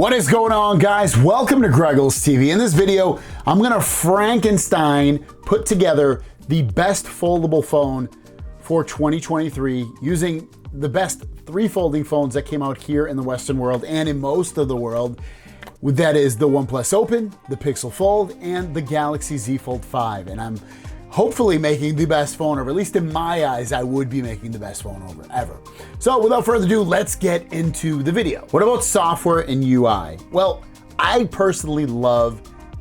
What is going on, guys? Welcome to Greggles TV. In this video, I'm gonna Frankenstein put together the best foldable phone for 2023 using the best 3 folding phones that came out here in the Western world and in most of the world. That is the OnePlus Open, the Pixel Fold, and the Galaxy Z Fold 5. And I'm hopefully making the best phone, or at least in my eyes, I would be making the best phone ever. So without further ado, let's get into the video. What about software and UI? Well, I personally love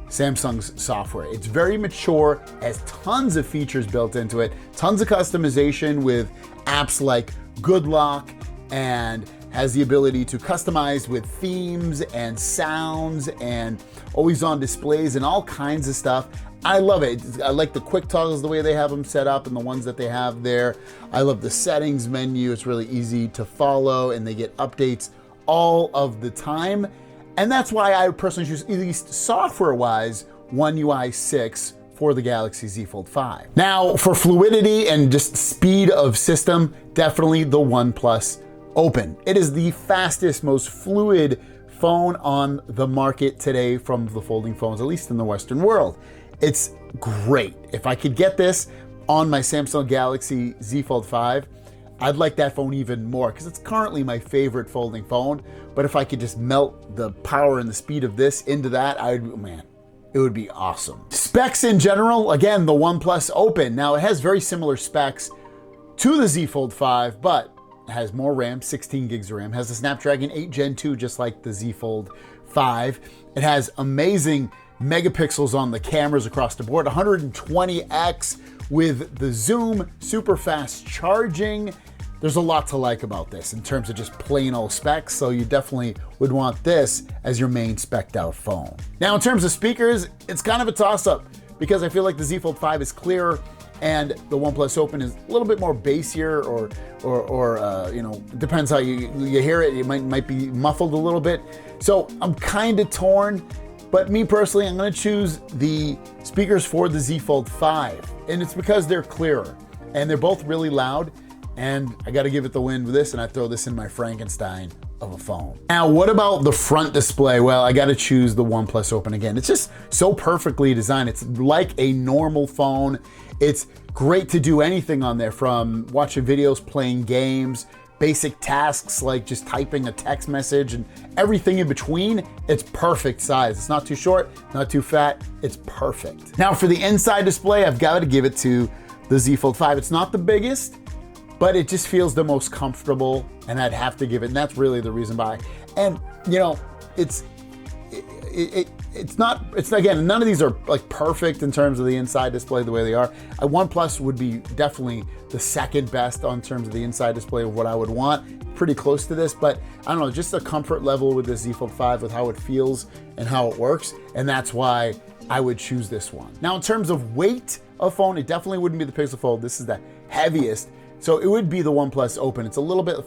Samsung's software. It's very mature, has tons of features built into it, tons of customization with apps like Good Lock, and has the ability to customize with themes and sounds and always on displays and all kinds of stuff. I love it. I like the quick toggles, the way they have them set up and the ones that they have there. I love the settings menu. It's really easy to follow and they get updates all of the time. And that's why I personally choose, at least software-wise, One UI 6 for the Galaxy Z Fold 5. Now, for fluidity and just speed of system, definitely the OnePlus Open. It is the fastest, most fluid phone on the market today from the folding phones, at least in the Western world. It's great. If I could get this on my Samsung Galaxy Z Fold 5, I'd like that phone even more because it's currently my favorite folding phone. But if I could just melt the power and the speed of this into that, man, it would be awesome. Specs in general, again, the OnePlus Open. Now it has very similar specs to the Z Fold 5, but it has more RAM, 16 gigs of RAM, has a Snapdragon 8 Gen 2, just like the Z Fold 5. It has amazing megapixels on the cameras across the board, 120x with the zoom, super fast charging. There's a lot to like about this in terms of just plain old specs, so you definitely would want this as your main spec'd out phone. Now, in terms of speakers, it's kind of a toss-up because I feel like the Z Fold 5 is clearer and the OnePlus Open is a little bit more bassier, or you know, depends how you hear it. It might be muffled a little bit. So I'm kind of torn. But me personally, I'm gonna choose the speakers for the Z Fold 5. And it's because they're clearer and they're both really loud. And I gotta give it the win with this, and I throw this in my Frankenstein of a phone. Now, what about the front display? Well, I gotta choose the OnePlus Open again. It's just so perfectly designed. It's like a normal phone. It's great to do anything on there, from watching videos, playing games, basic tasks like just typing a text message and everything in between. It's perfect size. It's not too short, not too fat. It's perfect. Now for the inside display, I've got to give it to the Z Fold 5. It's not the biggest, but it just feels the most comfortable, and I'd have to give it, and that's really the reason why. And you know, it's again, none of these are like perfect in terms of the inside display the way they are. OnePlus would be definitely the second best on terms of the inside display of what I would want. Pretty close to this, but I don't know, just the comfort level with the Z Fold 5 with how it feels and how it works, and that's why I would choose this one. Now, in terms of weight of phone, it definitely wouldn't be the Pixel Fold. This is the heaviest. So it would be the OnePlus Open. It's a little bit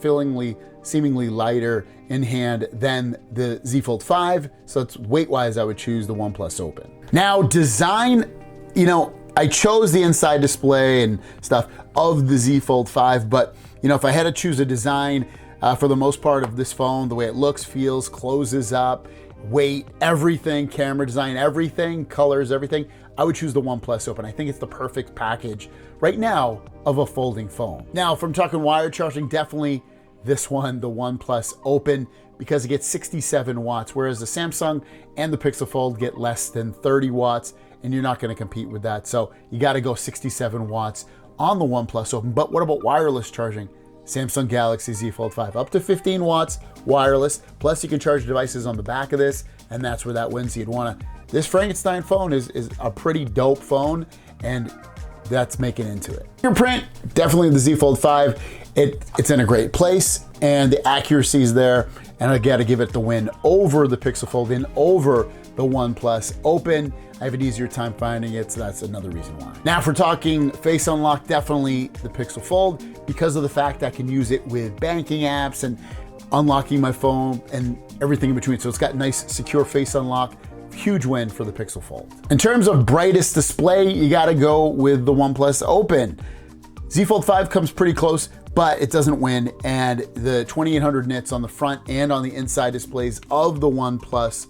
seemingly lighter in hand than the Z Fold 5. So it's weight-wise, I would choose the OnePlus Open. Now, design, you know, I chose the inside display and stuff of the Z Fold 5, but you know, if I had to choose a design for the most part of this phone, the way it looks, feels, closes up, weight, everything, camera design, everything, colors, everything, I would choose the OnePlus Open. I think it's the perfect package right now of a folding phone. Now, if I'm talking wire charging, definitely this one, the OnePlus Open, because it gets 67 watts, whereas the Samsung and the Pixel Fold get less than 30 watts, and you're not gonna compete with that. So you gotta go 67 watts on the OnePlus Open. But what about wireless charging? Samsung Galaxy Z Fold 5, up to 15 watts wireless, plus you can charge devices on the back of this, and that's where that wins. You'd wanna, this Frankenstein phone is a pretty dope phone, and that's making into it. Fingerprint, definitely the Z Fold 5. It's in a great place, and the accuracy is there, and I gotta give it the win over the Pixel Fold and over the OnePlus Open. I have an easier time finding it, so that's another reason why. Now, if we're talking face unlock, definitely the Pixel Fold, because of the fact I can use it with banking apps and unlocking my phone and everything in between. So it's got nice secure face unlock. Huge win for the Pixel Fold. In terms of brightest display, you gotta go with the OnePlus Open. Z Fold 5 comes pretty close, but it doesn't win. And the 2800 nits on the front and on the inside displays of the OnePlus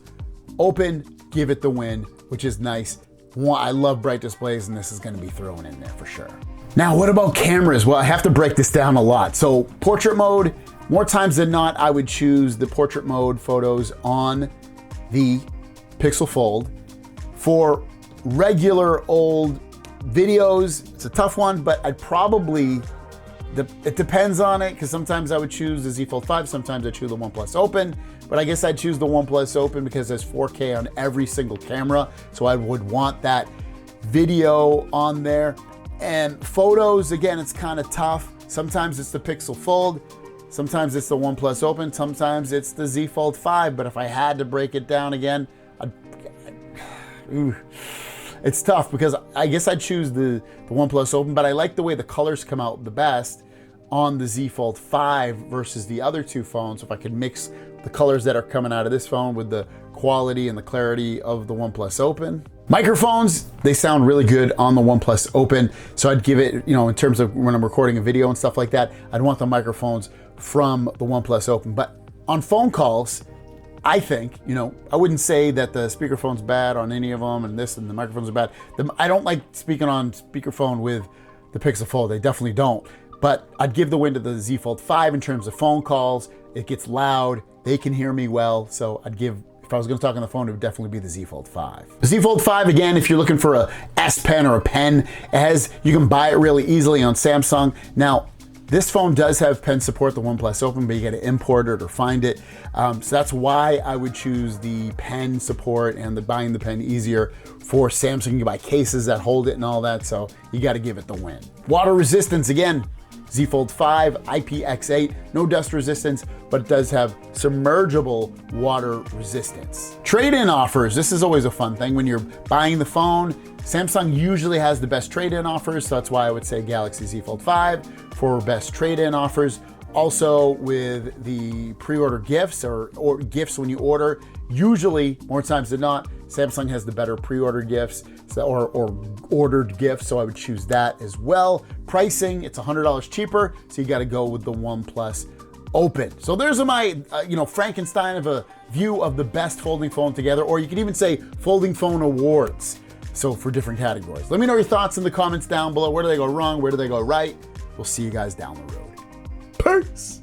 Open give it the win, which is nice. I love bright displays, and this is going to be thrown in there for sure. Now, what about cameras? Well, I have to break this down a lot. So portrait mode, more times than not, I would choose the portrait mode photos on the Pixel Fold. For regular old videos, it's a tough one, but I'd probably, it depends on it, because sometimes I would choose the Z Fold 5, sometimes I choose the OnePlus Open, but I guess I'd choose the OnePlus Open because there's 4K on every single camera, so I would want that video on there. And photos, again, it's kind of tough. Sometimes it's the Pixel Fold, sometimes it's the OnePlus Open, sometimes it's the Z Fold 5, but if I had to break it down again, it's tough because I guess I'd choose the OnePlus Open, but I like the way the colors come out the best on the Z Fold 5 versus the other two phones. If I could mix the colors that are coming out of this phone with the quality and the clarity of the OnePlus Open. Microphones, they sound really good on the OnePlus Open. So I'd give it, in terms of when I'm recording a video and stuff like that, I'd want the microphones from the OnePlus Open. But on phone calls, I think, I wouldn't say that the speakerphone's bad on any of them and the microphones are bad. I don't like speaking on speakerphone with the Pixel Fold. They definitely don't. But I'd give the win to the Z Fold 5 in terms of phone calls. It gets loud. They can hear me well. So I'd give, if I was going to talk on the phone, it would definitely be the Z Fold 5. The Z Fold 5, again, if you're looking for a S Pen or a pen, you can buy it really easily on Samsung. Now, this phone does have pen support, the OnePlus Open, but you got to import it or find it. So that's why I would choose the pen support and buying the pen easier for Samsung. You can buy cases that hold it and all that, so you got to give it the win. Water resistance, again, Z Fold 5, IPX8, no dust resistance, but it does have submergible water resistance. Trade-in offers, this is always a fun thing. When you're buying the phone, Samsung usually has the best trade-in offers, so that's why I would say Galaxy Z Fold 5 for best trade-in offers. Also with the pre-order gifts or gifts when you order, usually, more times than not, Samsung has the better pre-order gifts or ordered gifts, so I would choose that as well. Pricing, it's $100 cheaper, so you gotta go with the OnePlus Open. So there's my, Frankenstein of a view of the best folding phone together, or you could even say folding phone awards. So for different categories. Let me know your thoughts in the comments down below. Where do they go wrong? Where do they go right? We'll see you guys down the road. Peace.